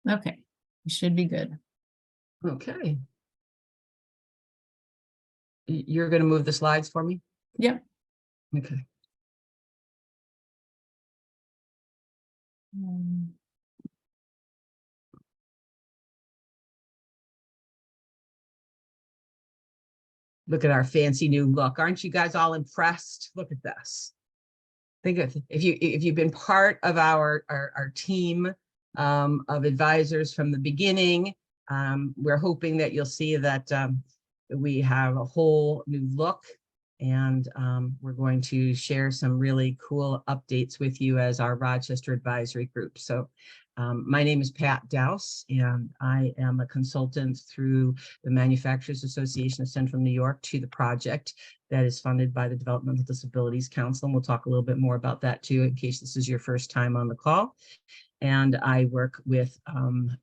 Okay, we should be good. Okay. You're going to move the slides for me? Yep. Okay. Look at our fancy new look. Aren't you guys all impressed? Look at this. Think of if you've been part of our team of advisors from the beginning. We're hoping that you'll see that we have a whole new look, and we're going to share some really cool updates with you as our Rochester Advisory Group. So my name is Pat Dowse, and I am a consultant through the Manufacturers Association of Central New York to the project that is funded by the Developmental Disabilities Council. And we'll talk a little bit more about that too, in case this is your first time on the call. And I work with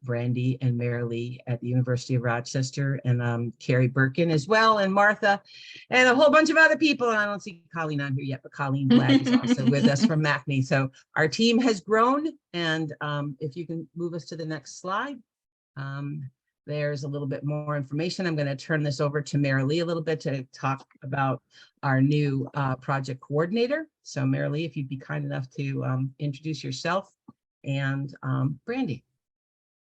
Brandy and Marilee at the University of Rochester, and Carrie Birkin as well, and Martha, and a whole bunch of other people. And I don't see Colleen on here yet, but Colleen Black is also with us from MACNY. So our team has grown. And if you can move us to the next slide. There's a little bit more information. I'm going to turn this over to Marilee a little bit to talk about our new project coordinator. So Marilee, if you'd be kind enough to introduce yourself. And Brandy.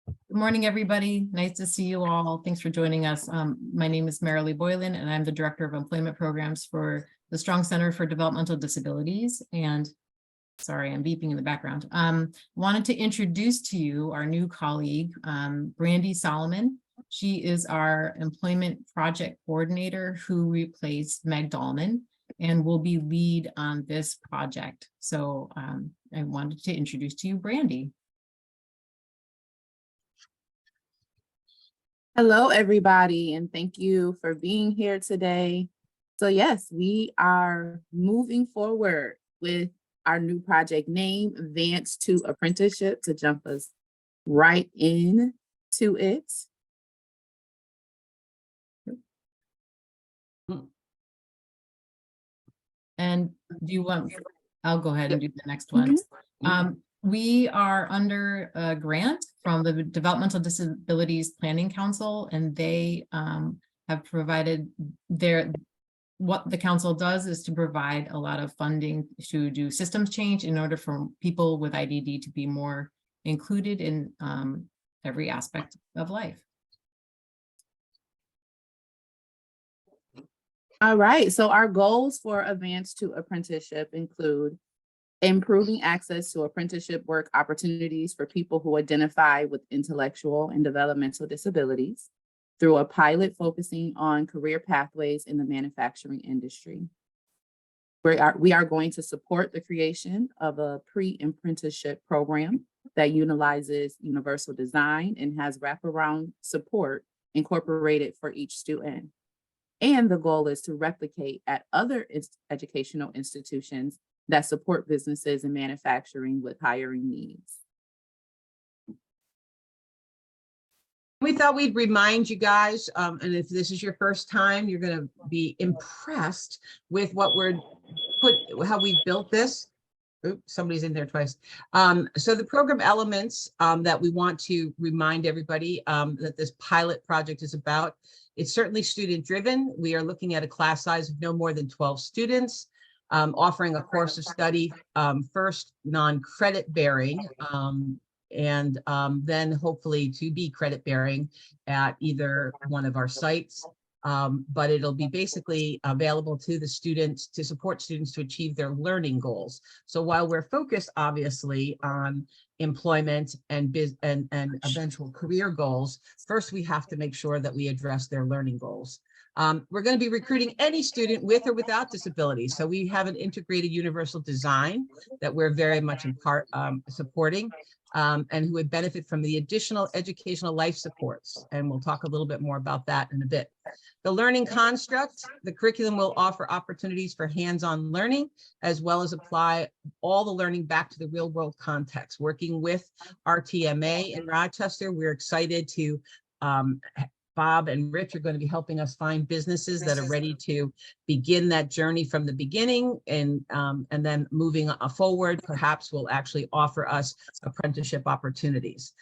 Good morning, everybody. Nice to see you all. Thanks for joining us. My name is Marilee Boylan, and I'm the Director of Employment Programs for the Strong Center for Developmental Disabilities. And sorry, I'm beeping in the background. Wanted to introduce to you our new colleague, Brandy Solomon. She is our Employment Project Coordinator who replaced Meg Dahlman and will be lead on this project. So I wanted to introduce to you Brandy. Hello, everybody, and thank you for being here today. So yes, we are moving forward with our new project name, Advance to Apprenticeship, to jump us right in to it. And do you want, I'll go ahead and do the next one. We are under a grant from the Developmental Disabilities Planning Council, and they have provided what the council does is to provide a lot of funding to do systems change in order for people with IDD to be more included in every aspect of life. All right, so our goals for Advance to Apprenticeship include improving access to apprenticeship work opportunities for people who identify with intellectual and developmental disabilities through a pilot focusing on career pathways in the manufacturing industry. We are going to support the creation of a pre-apprenticeship program that utilizes universal design and has wraparound support incorporated for each student. And the goal is to replicate at other educational institutions that support businesses and manufacturing with hiring needs. We thought we'd remind you guys, and if this is your first time, you're going to be impressed with what how we built this. Oops, somebody's in there twice. So the program elements that we want to remind everybody that this pilot project is about, it's certainly student driven. We are looking at a class size of no more than 12 students, offering a course of study, first non-credit bearing, and then hopefully to be credit bearing at either one of our sites. But it'll be basically available to the students to support students to achieve their learning goals. So while we're focused obviously on employment and eventual career goals, first we have to make sure that we address their learning goals. We're going to be recruiting any student with or without disabilities. So we have an integrated universal design that we're very much in part supporting. And who would benefit from the additional educational life supports. And we'll talk a little bit more about that in a bit. The learning construct, the curriculum will offer opportunities for hands-on learning, as well as apply all the learning back to the real world context. Working with RTMA in Rochester, we're excited to Bob and Rich are going to be helping us find businesses that are ready to begin that journey from the beginning, and then moving forward, perhaps will actually offer us apprenticeship opportunities.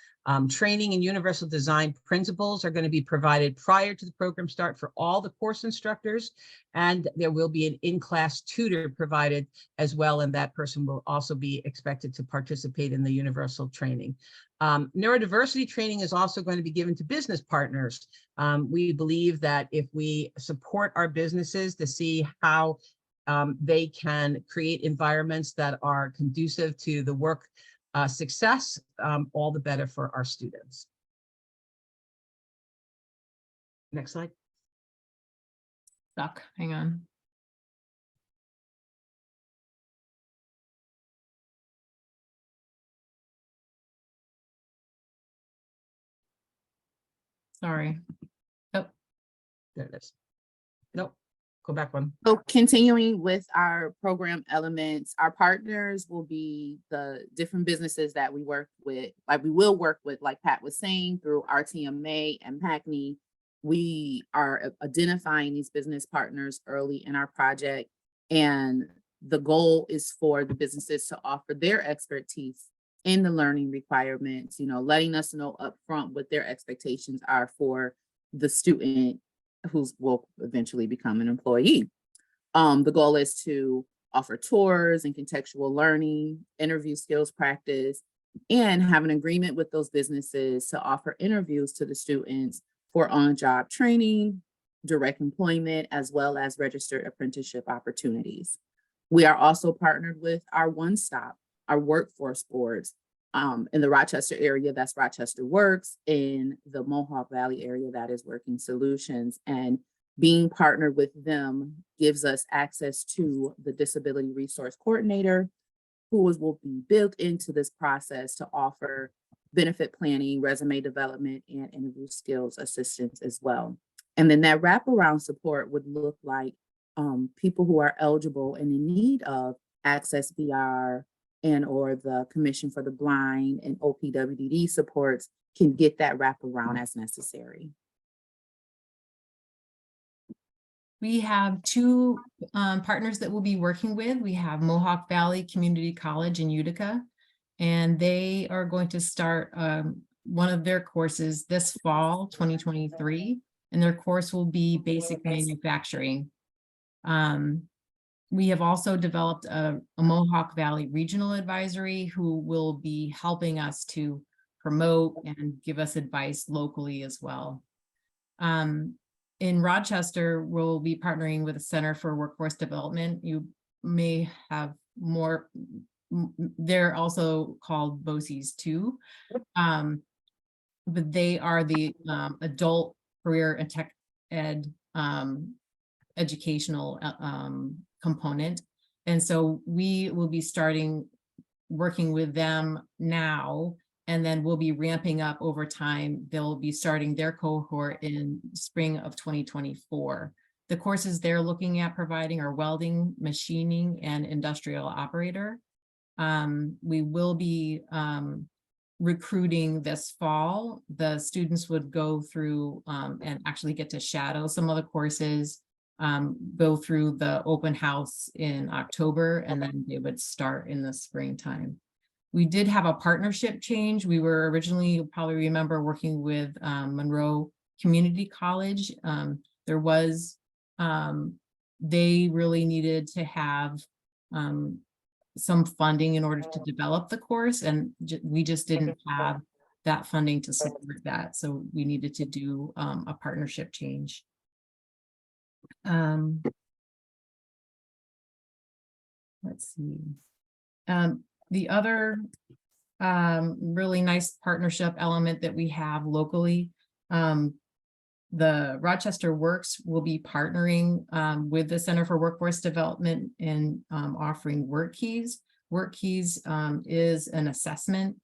Training and universal design principles are going to be provided prior to the program start for all the course instructors, and there will be an in-class tutor provided as well, and that person will also be expected to participate in the universal training. Neurodiversity training is also going to be given to business partners. We believe that if we support our businesses to see how they can create environments that are conducive to the work success, all the better for our students. Next slide. Stuck, hang on. Sorry. Oh, There it is. Nope, go back one. So continuing with our program elements, our partners will be the different businesses that we work with, like Pat was saying, through RTMA and PACNY. We are identifying these business partners early in our project, and the goal is for the businesses to offer their expertise in the learning requirements, letting us know upfront what their expectations are for the student who will eventually become an employee. The goal is to offer tours and contextual learning, interview skills practice, and have an agreement with those businesses to offer interviews to the students for on-job training, direct employment, as well as registered apprenticeship opportunities. We are also partnered with our one-stop, our workforce boards. In the Rochester area, that's Rochester Works. In the Mohawk Valley area, that is Working Solutions. And being partnered with them gives us access to the Disability Resource Coordinator, who will be built into this process to offer benefit planning, resume development, and interview skills assistance as well. And then that wraparound support would look like people who are eligible and in need of Access VR and or the Commission for the Blind and OPWDD supports can get that wraparound as necessary. We have two partners that we'll be working with. We have Mohawk Valley Community College in Utica, and they are going to start one of their courses this fall, 2023, and their course will be basic manufacturing. We have also developed a Mohawk Valley Regional Advisory who will be helping us to promote and give us advice locally as well. In Rochester, we'll be partnering with the Center for Workforce Development. You may have more, they're also called BOCES too, but they are the adult career and tech ed educational component. And so we will be starting working with them now, and then we'll be ramping up over time. They'll be starting their cohort in spring of 2024. The courses they're looking at providing are welding, machining, and industrial operator. We will be recruiting this fall. The students would go through and actually get to shadow some of the courses, go through the open house in October, and then they would start in the springtime. We did have a partnership change. We were originally, you'll probably remember, working with Monroe Community College. There was, they really needed to have some funding in order to develop the course, and we just didn't have that funding to support that. So we needed to do a partnership change. Let's see. The other really nice partnership element that we have locally, the Rochester Works will be partnering with the Center for Workforce Development in offering Work Keys. Work Keys is an assessment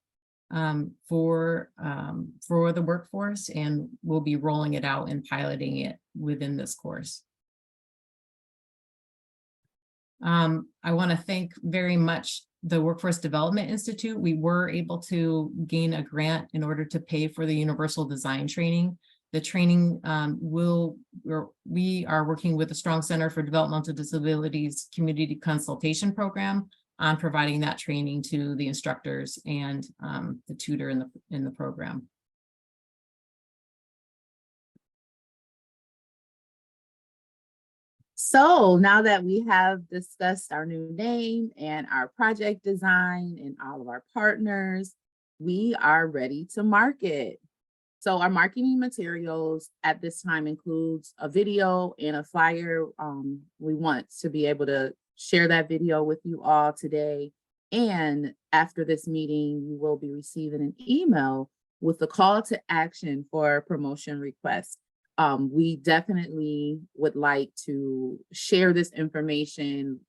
for the workforce, and we'll be rolling it out and piloting it within this course. I want to thank very much the Workforce Development Institute. We were able to gain a grant in order to pay for the universal design training. The training we are working with the Strong Center for Developmental Disabilities Community Consultation Program. on providing that training to the instructors and the tutor in the program. So now that we have discussed our new name and our project design and all of our partners, we are ready to market. So our marketing materials at this time includes a video and a flyer. We want to be able to share that video with you all today. And after this meeting, you will be receiving an email with a call to action for promotion requests. We definitely would like to share this information,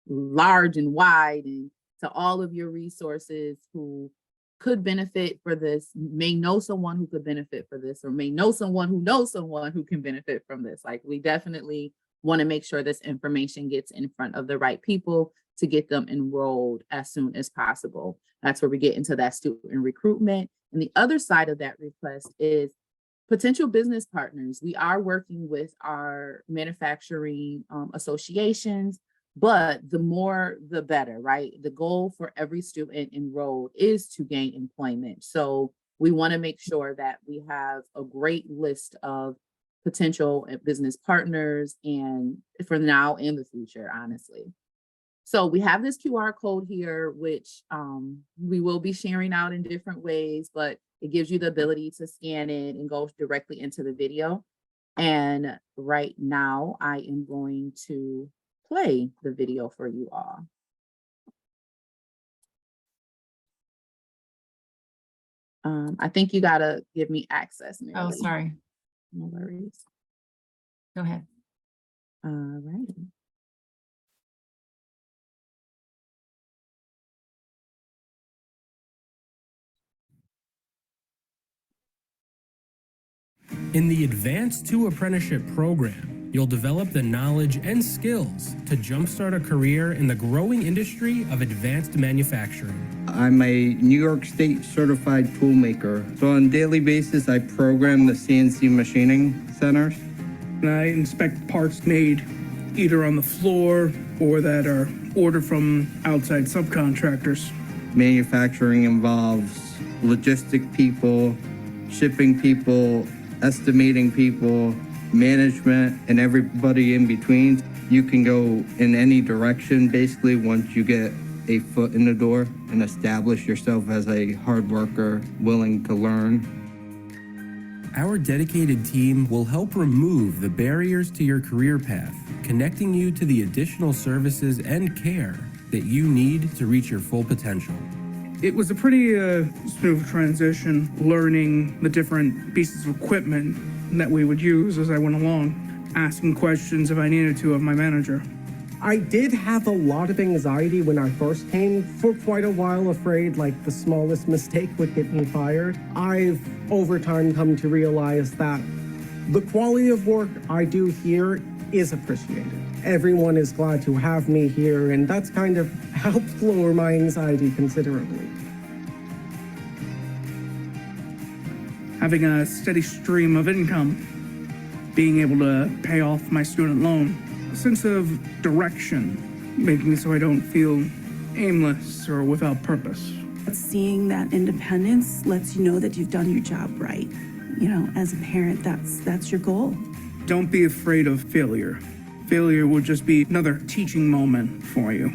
large and wide, and to all of your resources who could benefit for this, may know someone who could benefit for this, or may know someone who knows someone who can benefit from this. Like, we definitely want to make sure this information gets in front of the right people to get them enrolled as soon as possible. That's where we get into that student recruitment. And the other side of that request is potential business partners. We are working with our manufacturing associations, but the more, the better, right? The goal for every student enrolled is to gain employment. So we want to make sure that we have a great list of potential business partners, and for now and the future, honestly. So we have this QR code here, which we will be sharing out in different ways, but it gives you the ability to scan it and go directly into the video. And right now I am going to play the video for you all. I think you gotta give me access, Mary. Oh, sorry. No worries. Go ahead. All right. In the Advanced to Apprenticeship program, you'll develop the knowledge and skills to jumpstart a career in the growing industry of advanced manufacturing. I'm a New York State certified toolmaker. So on a daily basis, I program the CNC machining centers. And I inspect parts made either on the floor or that are ordered from outside subcontractors. Manufacturing involves logistic people, shipping people, estimating people, management, and everybody in between. You can go in any direction basically once you get a foot in the door and establish yourself as a hard worker willing to learn. Our dedicated team will help remove the barriers to your career path, connecting you to the additional services and care that you need to reach your full potential. It was a pretty smooth transition, learning the different pieces of equipment that we would use as I went along, asking questions if I needed to of my manager. I did have a lot of anxiety when I first came, for quite a while, afraid like the smallest mistake would get me fired. I've over time come to realize that the quality of work I do here is appreciated. Everyone is glad to have me here, and that's kind of helped lower my anxiety considerably. Having a steady stream of income, being able to pay off my student loan, a sense of direction, making it so I don't feel aimless or without purpose. Seeing that independence lets you know that you've done your job right. You know, as a parent, that's your goal. Don't be afraid of failure. Failure will just be another teaching moment for you.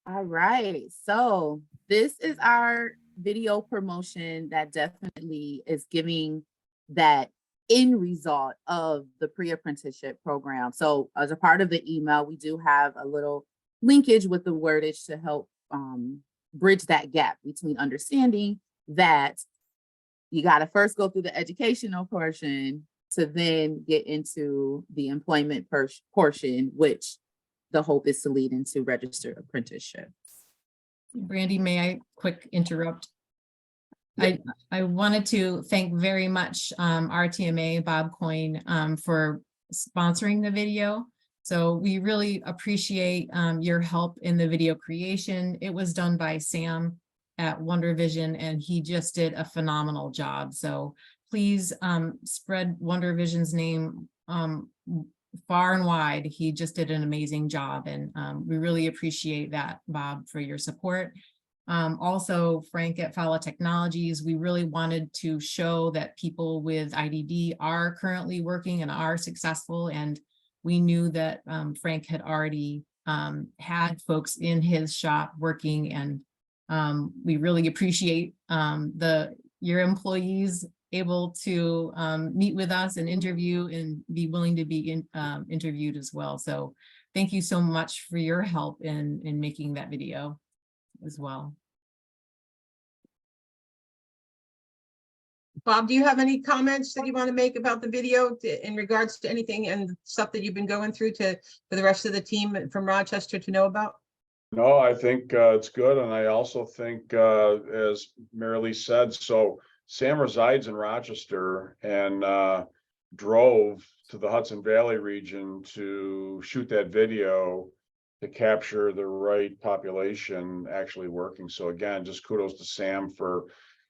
All right, so this is our video promotion that definitely is giving that end result of the pre-apprenticeship program. So as a part of the email, we do have a little linkage with the wordage to help bridge that gap between understanding that you got to first go through the educational portion to then get into the employment portion, which the hope is to lead into registered apprenticeship. Brandy, may I quick interrupt? I wanted to thank very much RTMA, Bob Coyne, for sponsoring the video. So we really appreciate your help in the video creation. It was done by Sam at Wonder Vision, and he just did a phenomenal job. So please spread Wonder Vision's name far and wide. He just did an amazing job, and we really appreciate that, Bob, for your support. Also, Frank at Fala Technologies, we really wanted to show that people with IDD are currently working and are successful, and we knew that Frank had already had folks in his shop working, and we really appreciate your employees able to meet with us and interview and be willing to be interviewed as well. So thank you so much for your help in making that video as well. Bob, do you have any comments that you want to make about the video in regards to anything and stuff that you've been going through for the rest of the team from Rochester to know about? No, I think it's good. And I also think, as Mary Lee said, so Sam resides in Rochester and drove to the Hudson Valley region to shoot that video to capture the right population actually working. So again, just kudos to Sam for,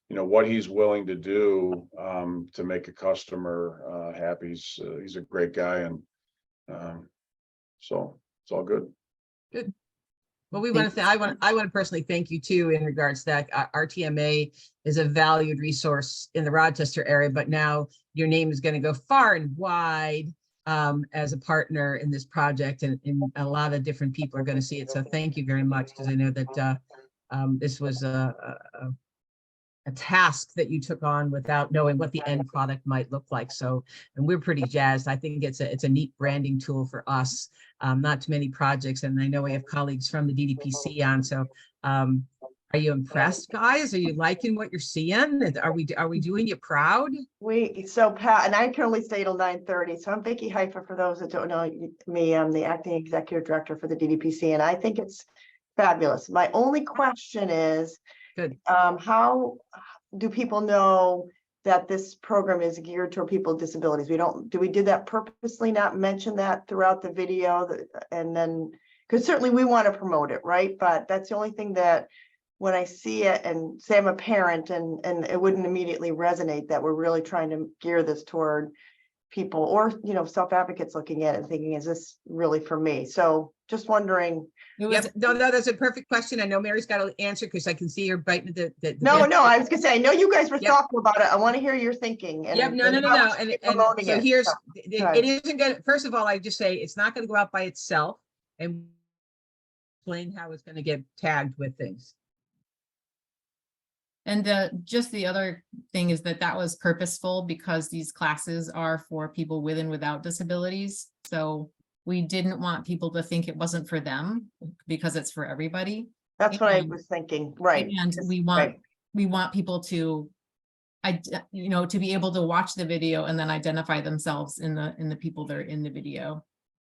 what he's willing to do to make a customer happy. He's a great guy, and so it's all good. Good. Well, we want to I want to personally thank you too in regards to that. RTMA is a valued resource in the Rochester area, but now your name is going to go far and wide as a partner in this project, and a lot of different people are going to see it. So thank you very much, because I know that this was a task that you took on without knowing what the end product might look like. So, and we're pretty jazzed. I think it's a neat branding tool for us. Not too many projects, and I know we have colleagues from the DDPC on. So, are you impressed, guys? Are you liking what you're seeing? Are we doing you proud? So Pat, and I can only stay till 9:30. So I'm Vicki Haifa. For those that don't know me, I'm the acting executive director for the DDPC, and I think it's fabulous. My only question is, Good. How do people know that this program is geared toward people with disabilities? We did that purposely not mention that throughout the video, and then, because certainly we want to promote it, right? But that's the only thing that when I see it, and say I'm a parent, and it wouldn't immediately resonate that we're really trying to gear this toward people, or self-advocates looking at it and thinking, is this really for me? So just wondering. Yep. No, that's a perfect question. I know Mary's got to answer because I can see her biting the No, I was gonna say, I know you guys were Yep. thoughtful about it. I want to hear your thinking. Yep. No. And so here's, it isn't gonna, first of all, I just say it's not gonna go out by itself, and explain how it's gonna get tagged with things. And just the other thing is that was purposeful, because these classes are for people with and without disabilities. So we didn't want people to think it wasn't for them, because it's for everybody. That's what I was thinking, right? And we want people to, to be able to watch the video and then identify themselves in the people that are in the video.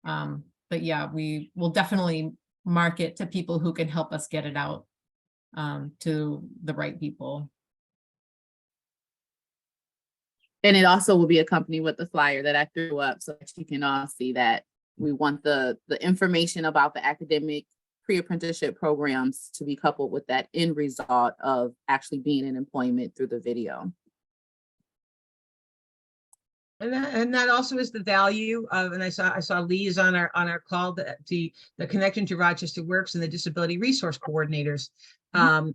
But yeah, we will definitely market to people who can help us get it out to the right people. And it also will be accompanied with the flyer that I threw up, so that you can all see that we want the information about the academic pre-apprenticeship programs to be coupled with that end result of actually being in employment through the video. And that also is the value of, and I saw Lee's on our call, to the connection to Rochester Works and the disability resource coordinators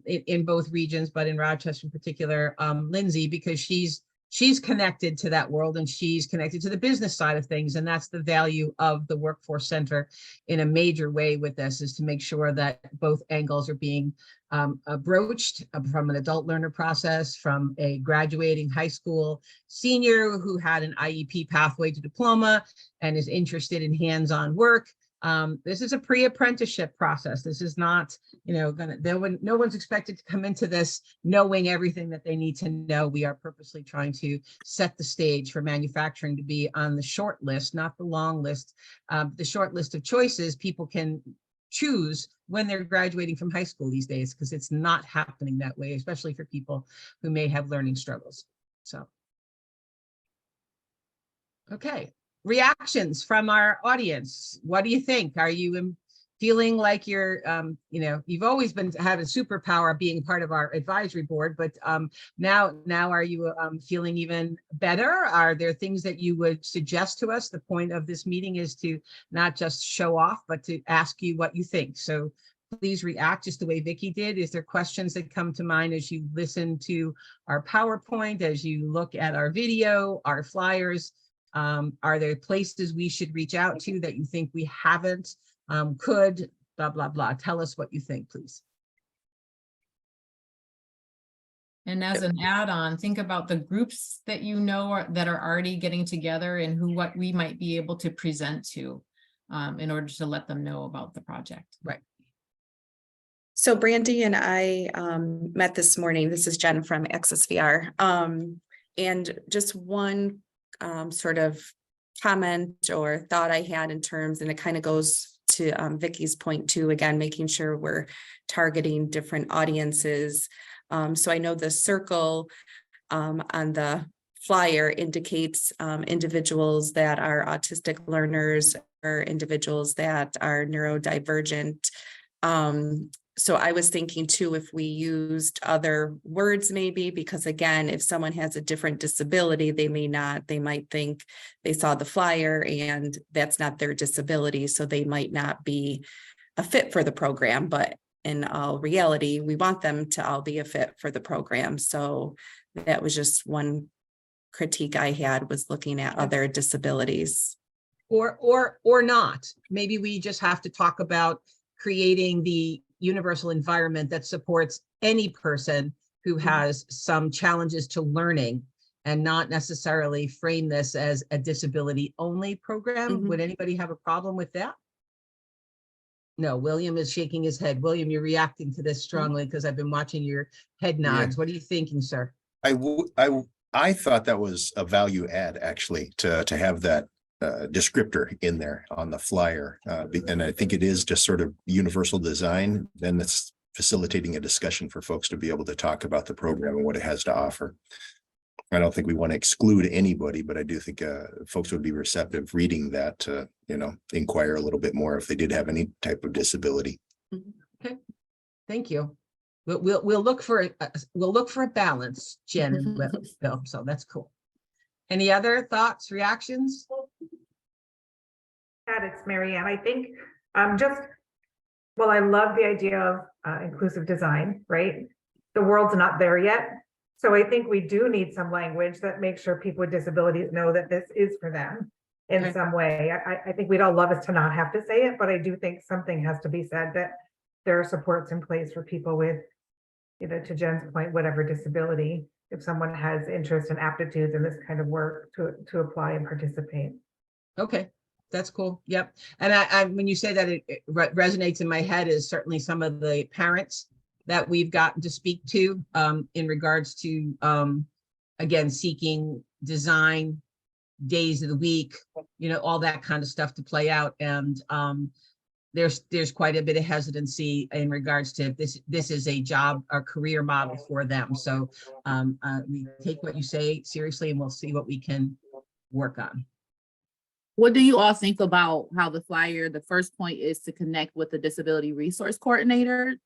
in both regions, but in Rochester in particular, Lindsay, because she's connected to that world, and she's connected to the business side of things. And that's the value of the Workforce Center in a major way with this, is to make sure that both angles are being broached, from an adult learner process, from a graduating high school senior who had an IEP pathway to diploma and is interested in hands-on work. This is a pre-apprenticeship process. This is not, no one's expected to come into this knowing everything that they need to know. We are purposely trying to set the stage for manufacturing to be on the short list, not the long list. The short list of choices people can choose when they're graduating from high school these days, because it's not happening that way, especially for people who may have learning struggles. So, okay. Reactions from our audience. What do you think? feeling like you're, you've always been having superpower being part of our advisory board, but now are you feeling even better? Are there things that you would suggest to us? The point of this meeting is to not just show off, but to ask you what you think. So please react just the way Vicky did. Is there questions that come to mind as you listen to our PowerPoint, as you look at our video, our flyers? Are there places we should reach out to that you think we haven't? Could, blah, blah, blah. Tell us what you think, please. And as an add-on, think about the groups that you know that are already getting together and what we might be able to present to in order to let them know about the project. Right. So Brandy and I met this morning. This is Jen from Access VR. And just one sort of comment or thought I had in terms, and it kind of goes to Vicky's point too, again, making sure we're targeting different audiences. So I know the circle on the flyer indicates individuals that are autistic learners or individuals that are neurodivergent. So I was thinking too, if we used other words, maybe, because again, if someone has a different disability, they might think they saw the flyer and that's not their disability. So they might not be a fit for the program, but in all reality, we want them to all be a fit for the program. So that was just one critique I had, was looking at other disabilities. Or not. Maybe we just have to talk about creating the universal environment that supports any person who has some challenges to learning, and not necessarily frame this as a disability only program. Would anybody have a problem with that? No, William is shaking his head. William, you're reacting to this strongly because I've been watching your head nods. What are you thinking, sir? I thought that was a value add, actually, to have that descriptor in there on the flyer. And I think it is just sort of universal design. Then it's facilitating a discussion for folks to be able to talk about the program and what it has to offer. I don't think we want to exclude anybody, but I do think folks would be receptive reading that to, inquire a little bit more if they did have any type of disability. Okay, thank you. We'll look for a balance, Jen and Bill. So that's cool. Any other thoughts, reactions? It's Mary Ann. I think I love the idea of inclusive design, right? The world's not there yet. So I think we do need some language that makes sure people with disabilities know that this is for them in some way. I think we'd all love us to not have to say it, but I do think something has to be said, that there are supports in place for people with, to Jen's point, whatever disability, if someone has interest and aptitudes in this kind of work, to apply and participate. Okay, that's cool. Yep. And I when you say that, it resonates in my head is certainly some of the parents that we've gotten to speak to in regards to, again, seeking design days of the week, all that kind of stuff to play out. And there's quite a bit of hesitancy in regards to this is a job or career model for them. So we take what you say seriously, and we'll see what we can work on. What do you all think about how the flyer, the first point is to connect with the disability resource coordinator?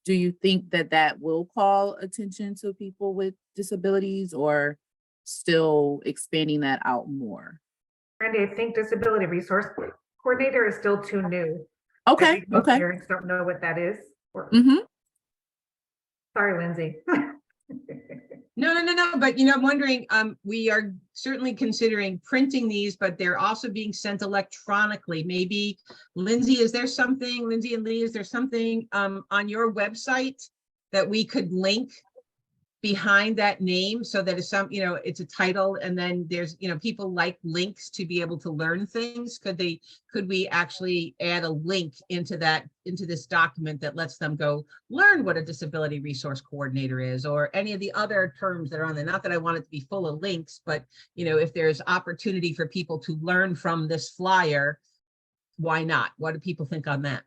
Do you think that will call attention to people with disabilities, or still expanding that out more? Randy, I think disability resource coordinator is still too new. Okay. Okay. Parents don't know what that is. Sorry, Lindsay. No. But I'm wondering, we are certainly considering printing these, but they're also being sent electronically. Maybe Lindsay and Lee, is there something on your website that we could link behind that name, so that it's a title, and then there's, people like links to be able to learn things. Could we actually add a link into this document that lets them go learn what a disability resource coordinator is, or any of the other terms that are on there? Not that I want it to be full of links, but if there's opportunity for people to learn from this flyer, why not? What do people think on that?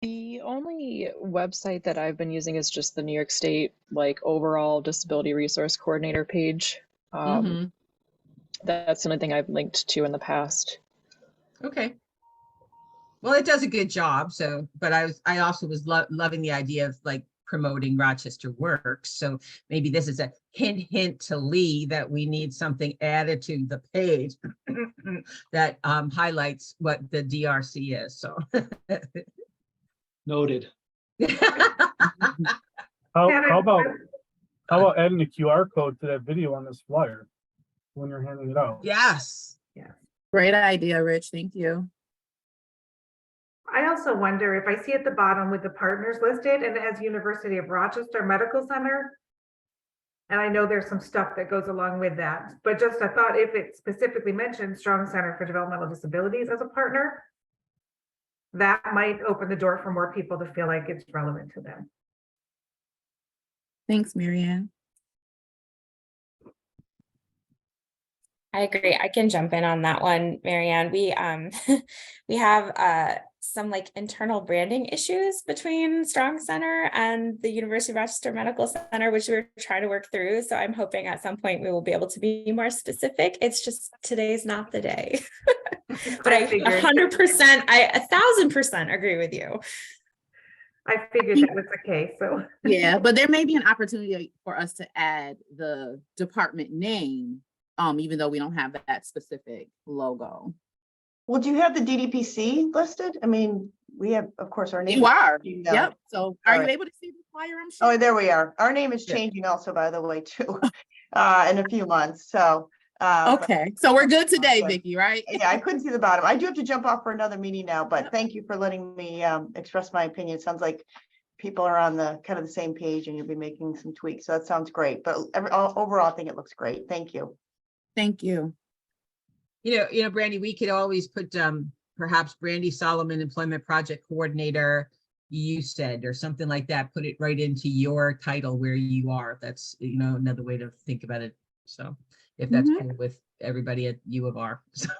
The only website that I've been using is just the New York State, overall disability resource coordinator page. That's the only thing I've linked to in the past. Okay. Well, it does a good job. So, but I also was loving the idea of like promoting Rochester Works. So maybe this is a hint to Lee that we need something added to the page that highlights what the DRC is. So Noted. How about adding a QR code to that video on this flyer when you're handing it out? yes. Great idea, Rich. Thank you. I also wonder if I see at the bottom with the partners listed and it has University of Rochester Medical Center. And I know there's some stuff that goes along with that, but just a thought, if it specifically mentions Strong Center for Developmental Disabilities as a partner, that might open the door for more people to feel like it's relevant to them. Thanks, Marianne. I agree. I can jump in on that one, Marianne. We we have some like internal branding issues between Strong Center and the University of Rochester Medical Center, which we're trying to work through. So I'm hoping at some point we will be able to be more specific. It's just today's not the day. But I 100%, I 1000% agree with you. I figured that was the case, so. Yeah, but there may be an opportunity for us to add the department name, even though we don't have that specific logo. Well, do you have the DDPC listed? I mean, we have, of course, our name. You are. Email. Yep. So are you right. able to see the flyer? I'm sure. Oh, there we are. Our name is changing also, by the way, too, in a few months. So. Okay. So we're good today, okay. Vicki, right? Yeah, I couldn't see the bottom. I do have to jump off for another meeting now, but thank you for letting me express my opinion. It sounds like people are on the kind of the same page and you'll be making some tweaks. So that sounds great. But overall, I think it looks great. Thank you. Thank you. You know, Brandy, we could always put perhaps Brandy Solomon, Employment Project Coordinator, you said, or something like that. Put it right into your title where you are. That's, you know, another way to think about it. So if that's cool with everybody at U of R. So.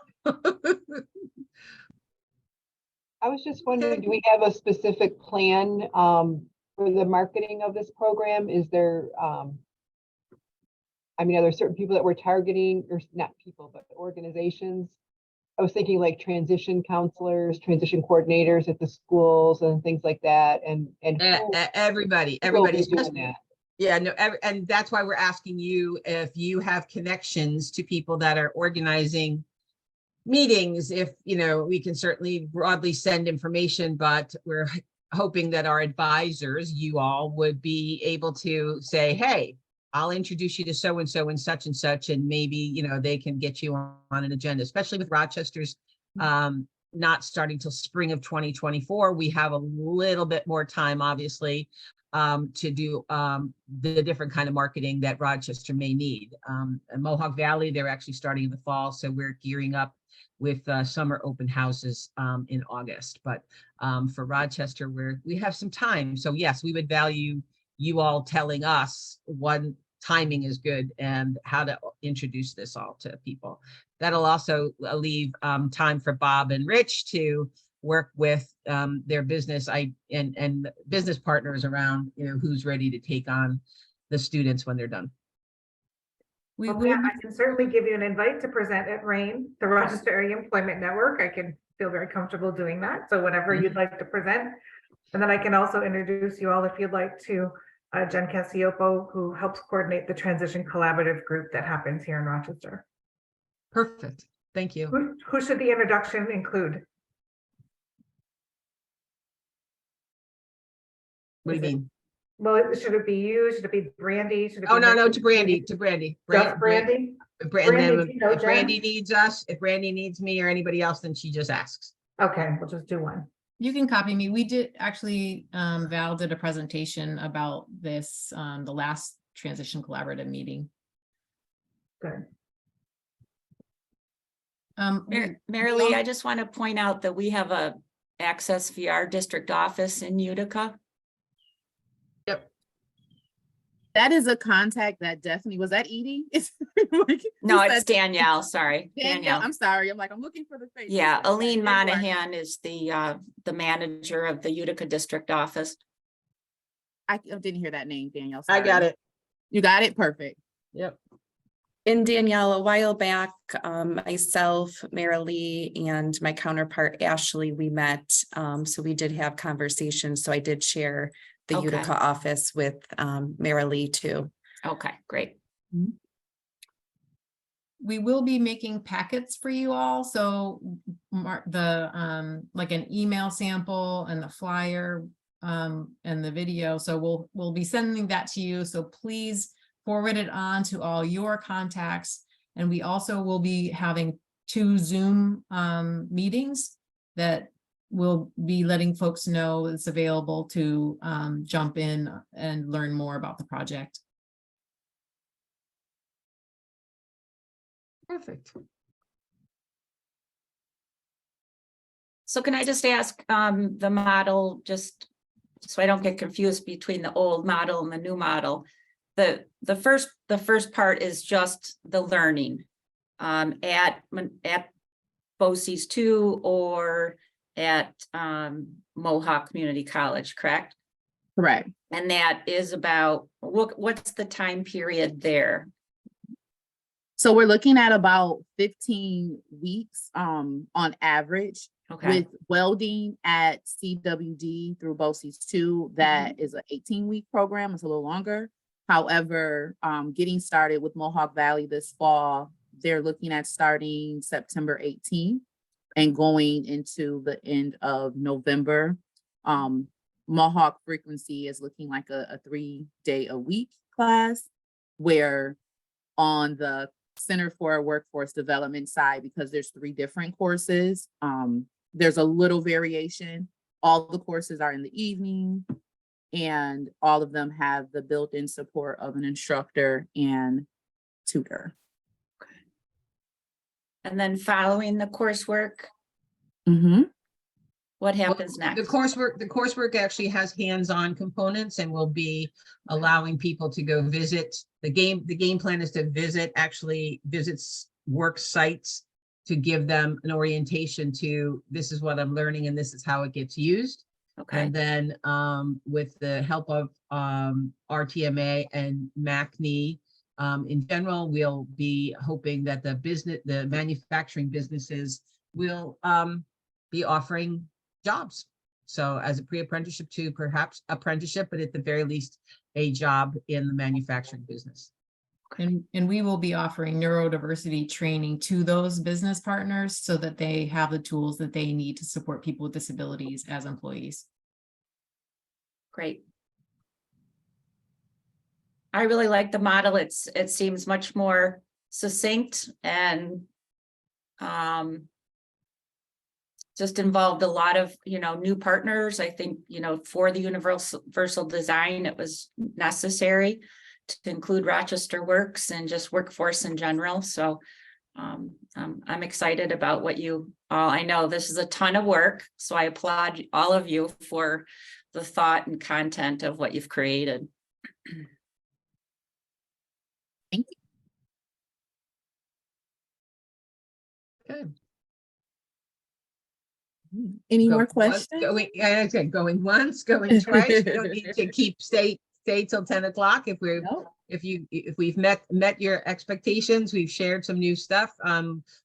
I was just wondering, do we have a specific plan for the marketing of this program? Is there, I mean, are there certain people that we're targeting, or not people, but organizations? I was thinking like transition counselors, transition coordinators at the schools and things like that. And everybody's doing that. Yeah, no, and that's why we're asking you if you have connections to people that are organizing meetings. If, you know, we can certainly broadly send information, but we're hoping that our advisors, you all, would be able to say, hey, I'll introduce you to so-and-so and such, and maybe, you know, they can get you on an agenda, especially with Rochester's not starting till spring of 2024. We have a little bit more time, obviously, to do the different kind of marketing that Rochester may need. In Mohawk Valley, they're actually starting in the fall, so we're gearing up with summer open houses in August. But for Rochester, we have some time. So yes, we would value you all telling us when timing is good and how to introduce this all to people. That'll also leave time for Bob and Rich to work with their business and business partners around, you know, who's ready to take on the students when they're done. I can certainly give you an invite to present at RAIN, the Rochester Area Employment Network. I can feel very comfortable doing that. So whenever you'd like to present. And then I can also introduce you all, if you'd like, to Jen Cassiopo, who helps coordinate the Transition Collaborative group that happens here in Rochester. Perfect. Thank you. Who should the introduction include? What do you mean? Well, should it be you? Should it be Brandy? Should it Oh, be no, to Brandy. Just Brandy. Brandy? And Brandy, then you know, if Brandy Jen? needs us, if Brandy needs me or anybody else, then she just asks. Okay, we'll just do one. You can copy me. We did actually, Val did a presentation about this, the last Transition Collaborative meeting. Good. Marilee, I just want to point out that we have a Access VR district office in Utica. Yep. That is a contact that definitely, was that Edie? No, it's Danielle. Sorry. Danielle. I'm sorry. I'm looking for the face. Yeah. Aline Monahan is the manager of the Utica district office. I didn't hear that name, Danielle. I got it. You got it? Perfect. Yep. And Danielle, a while back, myself, Marilee, and my counterpart Ashley, we met. So we did have conversations. So I did share the Okay. Utica office with Marilee too. Okay, great. We will be making packets for you all, so like an email sample and the flyer and the video. So we'll be sending that to you. So please forward it on to all your contacts. And we also will be having 2 Zoom meetings that will be letting folks know it's available to jump in and learn more about the project. Perfect. So can I just ask the model, just so I don't get confused between the old model and the new model? The first part is just the learning at BOCES 2 or at Mohawk Community College, correct? Correct. And that is about, what's the time period there? So we're looking at about 15 weeks on average. Okay. With welding at CWD through BOCES 2, that is an 18-week program. It's a little longer. However, getting started with Mohawk Valley this fall, they're looking at starting September 18th and going into the end of November. Mohawk Frequency is looking like a 3-day-a-week class, where on the Center for Workforce Development side, because there's 3 different courses, there's a little variation. All the courses are in the evening, and all of them have the built-in support of an instructor and tutor. And then following the coursework, what happens next? The coursework actually has hands-on components and will be allowing people to go visit. The game plan is to visit work sites to give them an orientation to, this is what I'm learning and this is how it gets used. Okay. And then with the help of RTMA and MACNY, in general, we'll be hoping that the manufacturing businesses will be offering jobs. So as a pre-apprenticeship to perhaps apprenticeship, but at the very least, a job in the manufacturing business. And we will be offering neurodiversity training to those business partners so that they have the tools that they need to support people with disabilities as employees. Great. I really like the model. It seems much more succinct and just involved a lot of, new partners. I think, for the universal design, it was necessary to include Rochester Works and just workforce in general. So I'm excited about what you all, I know this is a ton of work, so I applaud all of you for the thought and content of what you've created. Thank you. Good. Any more questions? Going once, going twice. We don't need to stay till 10 o'clock. If we've met your expectations, we've shared some new stuff.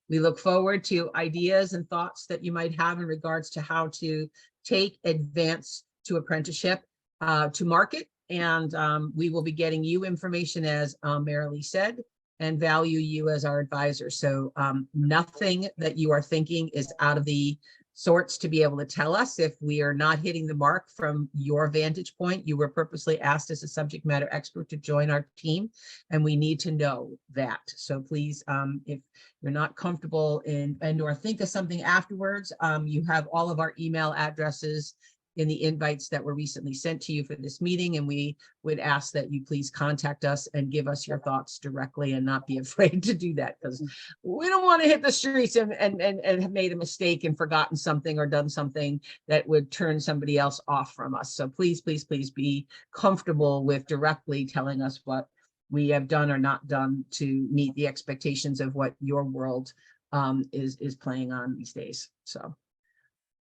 We look forward to ideas and thoughts that you might have in regards to how to take advance to apprenticeship to market. And we will be getting you information, as Marilee said, and value you as our advisor. So nothing that you are thinking is out of the sorts to be able to tell us if we are not hitting the mark from your vantage point. You were purposely asked as a subject matter expert to join our team, and we need to know that. So please, if you're not comfortable or think of something afterwards, you have all of our email addresses in the invites that were recently sent to you for this meeting, and we would ask that you please contact us and give us your thoughts directly and not be afraid to do that, because we don't want to hit the streets and have made a mistake and forgotten something or done something that would turn somebody else off from us. So please, please, please be comfortable with directly telling us what we have done or not done to meet the expectations of what your world is playing on these days. So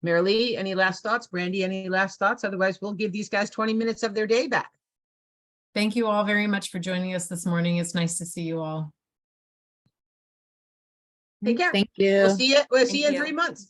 Marilee, any last thoughts? Brandy, any last thoughts? Otherwise, we'll give these guys 20 minutes of their day back. Thank you all very much for joining us this morning. It's nice to see you all. Take care. Thank you. We'll see you in you. 3 months.